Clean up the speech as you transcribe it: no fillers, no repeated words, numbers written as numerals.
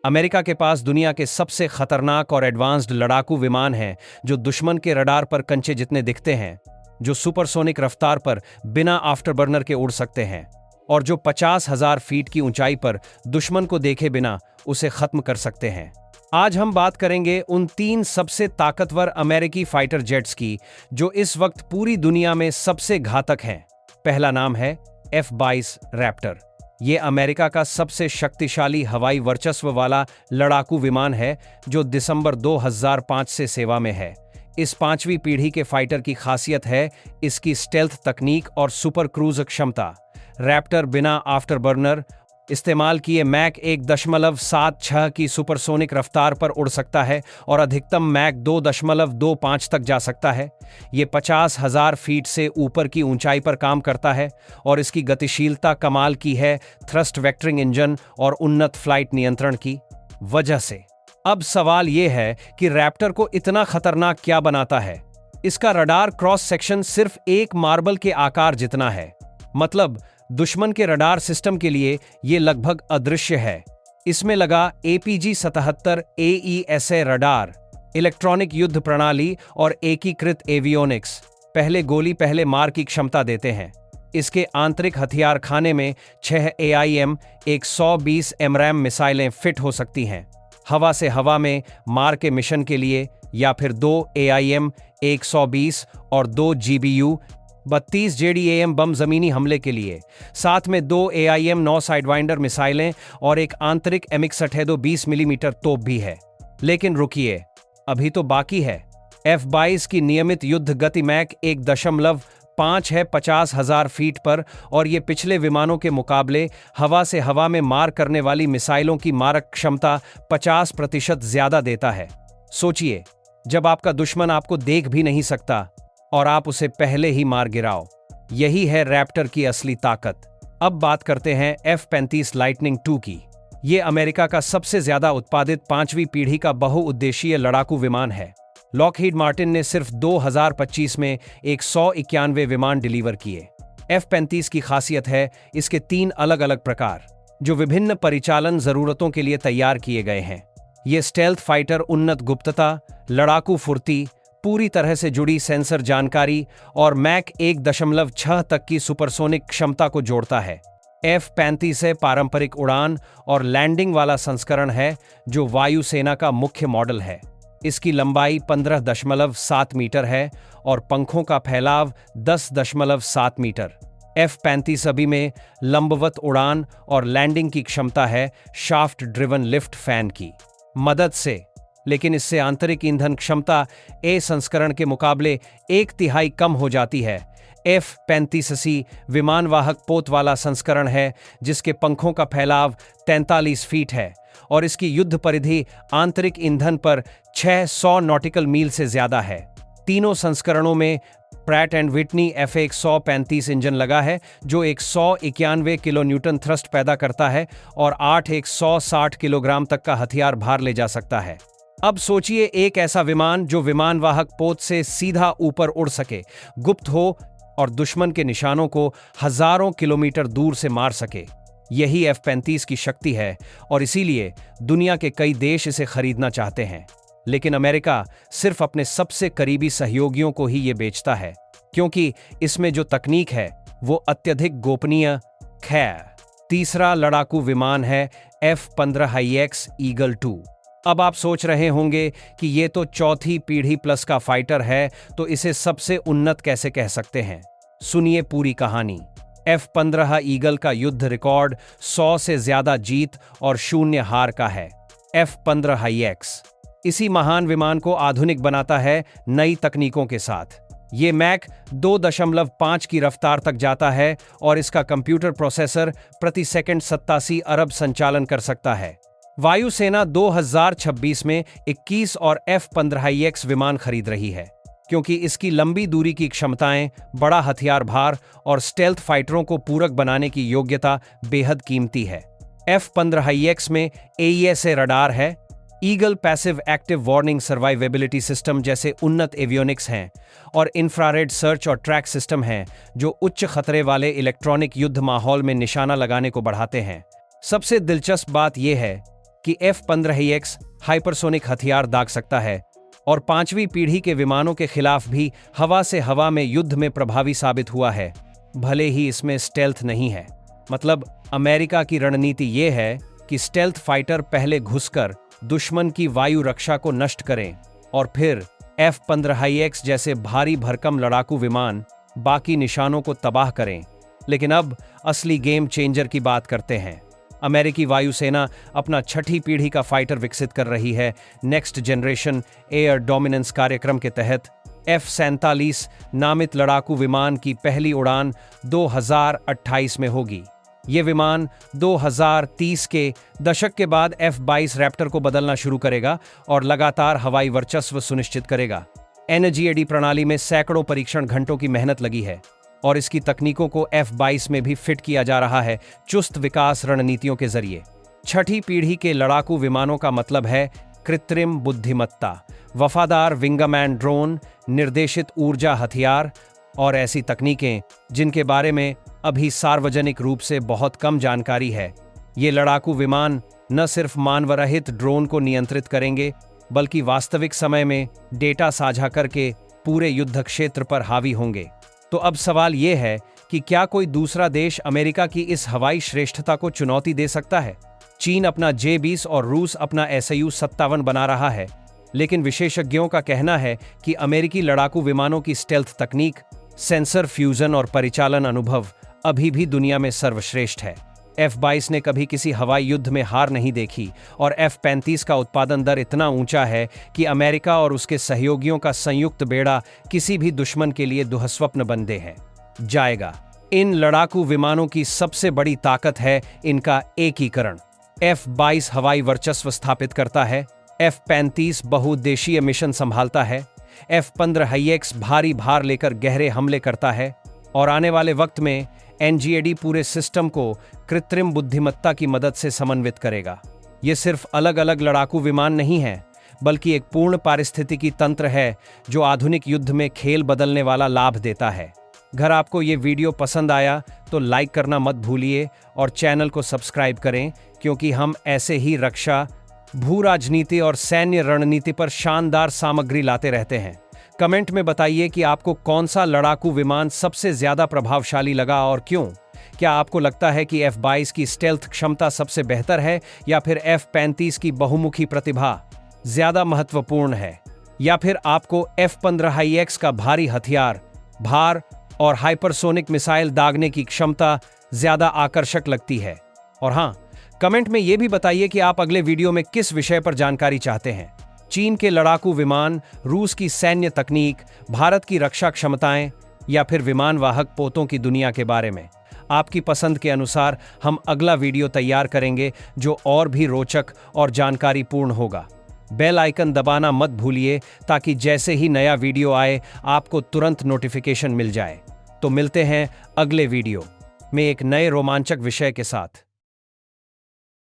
America के पास दुनिया के सबसे खतरनाक और एडवांस्ड लड़ाकू विमान हैं जो दुश्मन के रडार पर कंचे जितने दिखते हैं, जो सुपरसोनिक रफ्तार पर बिना आफ्टरबर्नर के उड़ सकते हैं और जो 50,000 फीट की ऊंचाई पर दुश्मन को देखे बिना उसे खत्म कर सकते हैं। आज हम बात करेंगे उन 3 सबसे ताकतवर अमेरिकी फाइटर जेट्स की जो इस वक्त पूरी दुनिया में सबसे घातक हैं। पहला नाम है F-22 रैप्टर। ये अमेरिका का सबसे शक्तिशाली हवाई वर्चस्व वाला लड़ाकू विमान है जो दिसंबर 2005 से सेवा में है। इस 5वीं पीढ़ी के फाइटर की खासियत है इसकी स्टेल्थ तकनीक और सुपर क्रूज क्षमता। रैप्टर बिना आफ्टरबर्नर इस्तेमाल किए मैक 1.76 की सुपरसोनिक रफ्तार पर उड़ सकता है और अधिकतम मैक 2.25 तक जा सकता है। ये 50,000 फीट से ऊपर की ऊंचाई पर काम करता है और इसकी गतिशीलता कमाल की है थ्रस्ट वेक्टरिंग इंजन और उन्नत फ्लाइट नियंत्रण की वजह से। अब सवाल यह है कि रैप्टर को इतना खतरनाक क्या बनाता है। इसका रडार क्रॉस सेक्शन सिर्फ एक मार्बल के आकार जितना है, मतलब दुश्मन के रडार सिस्टम के लिए यह लगभग अदृश्य है। इसमें लगा APG-77 AESA रडार, इलेक्ट्रॉनिक युद्ध प्रणाली और एकीकृत एवियोनिक्स पहले गोली पहले मार की क्षमता देते हैं। इसके आंतरिक हथियार खाने में 6 AIM 120 MRAM मिसाइलें फिट हो सकती हैं, हवा से हवा में मार के मिशन के लिए, या फिर 2 AIM 120 और 2 GBU 32 JDAM बम जमीनी हमले के लिए, साथ में 2 AIM 9 साइडवाइंडर मिसाइलें और एक आंतरिक MX-62 20 मिलीमीटर तोप भी है। लेकिन रुकिए, अभी तो बाकी है। F-22 की नियमित युद्ध गति मैक 1.5 है 50,000 फीट पर, और ये पिछले विमानों के मुकाबले हवा से हवा में मार करने वाली मिसाइलों की मारक क्षमता 50% ज्यादा देता है। सोचिए, जब आपका दुश्मन आपको देख भी नहीं सकता और आप उसे पहले ही मार गिराओ। यही है रैप्टर की असली ताकत। अब बात करते हैं F-35 लाइटनिंग II की। ये अमेरिका का सबसे ज्यादा उत्पादित 5वीं पीढ़ी का बहुउद्देशीय लड़ाकू विमान है। लॉकहीड मार्टिन ने सिर्फ 2025 में 191 विमान डिलीवर किए। F-35 की खासियत है इसके 3 अलग अलग प्रकार जो विभिन्न परिचालन जरूरतों के लिए तैयार किए गए हैं। ये स्टेल्थ फाइटर उन्नत गुप्तता, लड़ाकू फुर्ती, पूरी तरह से जुड़ी सेंसर जानकारी और मैक 1.6 तक की सुपरसोनिक क्षमता को जोड़ता है। F-35 से पारंपरिक उड़ान और लैंडिंग वाला संस्करण है जो वायुसेना का मुख्य मॉडल है। इसकी लंबाई 15.7 मीटर है और पंखों का फैलाव 10.7 मीटर। F-35 अभी में लंबवत उड़ान और लैंडिंग की क्षमता है शाफ्ट ड्रिवन लिफ्ट फैन की मदद से, लेकिन इससे आंतरिक ईंधन क्षमता A संस्करण के मुकाबले 1/3 कम हो जाती है। F-35C विमानवाहक पोत वाला संस्करण है जिसके पंखों का फैलाव 43 फीट है और इसकी युद्ध परिधि आंतरिक ईंधन पर 600 नॉटिकल मील से ज्यादा है। तीनों संस्करणों में Pratt and Whitney F135 engine लगा है जो 191 किलोन्यूटन थ्रस्ट पैदा करता है और 160 किलोग्राम तक का हथियार भार ले जा सकता है। अब सोचिए एक ऐसा विमान जो विमानवाहक पोत से सीधा ऊपर उड़ सके, गुप्त हो और दुश्मन के निशानों को हजारों किलोमीटर दूर से मार सके। यही F-35 की शक्ति है और इसीलिए दुनिया के कई देश इसे खरीदना चाहते हैं। लेकिन अमेरिका सिर्फ अपने सबसे करीबी सहयोगियों को ही ये बेचता है क्योंकि इसमें जो तकनीक है वो अत्यधिक गोपनीय है। तीसरा लड़ाकू विमान है F-15IX ईगल II। अब आप सोच रहे होंगे कि ये तो 4थी पीढ़ी प्लस का फाइटर है, तो इसे सबसे उन्नत कैसे कह सकते हैं। सुनिए पूरी कहानी। F-15 ईगल का युद्ध रिकॉर्ड 100 से ज्यादा जीत और 0 हार का है। F-15IX इसी महान विमान को आधुनिक बनाता है नई तकनीकों के साथ। ये मैक 2.5 की रफ्तार तक जाता है और इसका कंप्यूटर प्रोसेसर प्रति सेकंड 87 अरब संचालन कर सकता है। वायुसेना 2026 में 21 और F-15IX विमान खरीद रही है क्योंकि इसकी लंबी दूरी की क्षमताएं, बड़ा हथियार भार और स्टेल्थ फाइटरों को पूरक बनाने की योग्यता बेहद कीमती है। F-15IX में AESA रडार है, eagle passive active warning survivability system जैसे उन्नत एवियोनिक्स हैं और इंफ्रारेड सर्च और ट्रैक सिस्टम हैं जो उच्च खतरे वाले इलेक्ट्रॉनिक युद्ध माहौल में निशाना लगाने को बढ़ाते हैं। सबसे दिलचस्प बात यह है कि F-15EX हाइपरसोनिक हथियार दाग सकता है और 5वीं पीढ़ी के विमानों के खिलाफ भी हवा से हवा में युद्ध में प्रभावी साबित हुआ है, भले ही इसमें स्टेल्थ नहीं है। मतलब अमेरिका की रणनीति ये है कि स्टेल्थ फाइटर पहले घुसकर दुश्मन की वायु रक्षा को नष्ट करें और फिर F-15EX जैसे भारी भरकम लड़ाकू विमान बाकी निशानों को तबाह करें। लेकिन अब असली गेम चेंजर की बात करते हैं। अमेरिकी वायुसेना अपना 6ठी पीढ़ी का फाइटर विकसित कर रही है। नेक्स्ट जनरेशन एयर डोमिनेंस कार्यक्रम के तहत F-47 नामित लड़ाकू विमान की पहली उड़ान 2028 में होगी। ये विमान 2030 के दशक के बाद F-22 रैप्टर को बदलना शुरू करेगा और लगातार हवाई वर्चस्व सुनिश्चित करेगा। NGAD प्रणाली में सैकड़ों परीक्षण घंटों की मेहनत लगी है और इसकी तकनीकों को F-22 में भी फिट किया जा रहा है, चुस्त विकास रणनीतियों के जरिए। 6ठी पीढ़ी के लड़ाकू विमानों का मतलब है कृत्रिम बुद्धिमत्ता, वफादार विंगमैन ड्रोन, निर्देशित ऊर्जा हथियार और ऐसी तकनीकें जिनके बारे में अभी सार्वजनिक रूप से बहुत कम जानकारी है। ये लड़ाकू विमान न सिर्फ मानवरहित ड्रोन को नियंत्रित करेंगे, बल्कि वास्तविक समय में डेटा साझा करके पूरे युद्ध क्षेत्र पर हावी होंगे। तो अब सवाल ये है कि क्या कोई दूसरा देश अमेरिका की इस हवाई श्रेष्ठता को चुनौती दे सकता है? चीन अपना J-20 और रूस अपना Su-57 बना रहा है, लेकिन विशेषज्ञों का कहना है कि अमेरिकी लड़ाकू विमानों की स्टेल्थ तकनीक, सेंसर फ्यूजन और परिचालन अनुभव अभी भी दुनिया में सर्वश्रेष्ठ है। F-22 ने कभी किसी हवाई युद्ध में हार नहीं देखी और F-35 का उत्पादन दर इतना ऊंचा है कि अमेरिका और उसके सहयोगियों का संयुक्त बेड़ा किसी भी दुश्मन के लिए दुःस्वप्न बन दे है जाएगा। इन लड़ाकू विमानों की सबसे बड़ी ताकत है इनका एकीकरण। F-22 हवाई वर्चस्व स्थापित करता है, F-35 बहुउद्देशीय मिशन संभालता है, F-15EX भारी भार लेकर गहरे हमले करता है और आने वाले वक्त में NGAD पूरे सिस्टम को कृत्रिम बुद्धिमत्ता की मदद से समन्वित करेगा। ये सिर्फ अलग अलग लड़ाकू विमान नहीं है, बल्कि एक पूर्ण पारिस्थितिकी तंत्र है जो आधुनिक युद्ध में खेल बदलने वाला लाभ देता है। अगर आपको ये वीडियो पसंद आया तो लाइक करना मत भूलिए और चैनल को सब्सक्राइब करें, क्योंकि हम ऐसे ही रक्षा, भू राजनीति और सैन्य रणनीति पर शानदार सामग्री लाते रहते हैं। कमेंट में बताइए कि आपको कौन सा लड़ाकू विमान सबसे ज्यादा प्रभावशाली लगा और क्यों। क्या आपको लगता है कि F-22 की स्टेल्थ क्षमता सबसे बेहतर है या फिर F-35 की बहुमुखी प्रतिभा ज्यादा महत्वपूर्ण है, या फिर आपको F-15EX का भारी हथियार, भार और हाइपरसोनिक मिसाइल दागने की क्षमता ज्यादा आकर्षक लगती है? और हाँ, कमेंट में यह भी बताइए कि आप अगले वीडियो में किस विषय पर जानकारी चाहते हैं। चीन के लड़ाकू विमान, रूस की सैन्य तकनीक, भारत की रक्षा क्षमताएं या फिर विमान वाहक पोतों की दुनिया के बारे में। आपकी पसंद के अनुसार हम अगला वीडियो तैयार करेंगे जो और भी रोचक और जानकारीपूर्ण होगा। बेल आइकन दबाना मत भूलिए ताकि जैसे ही नया वीडियो आए आपको तुरंत नोटिफिकेशन मिल जाए। तो मिलते हैं अगले वीडियो में एक नए रोमांचक विषय के साथ।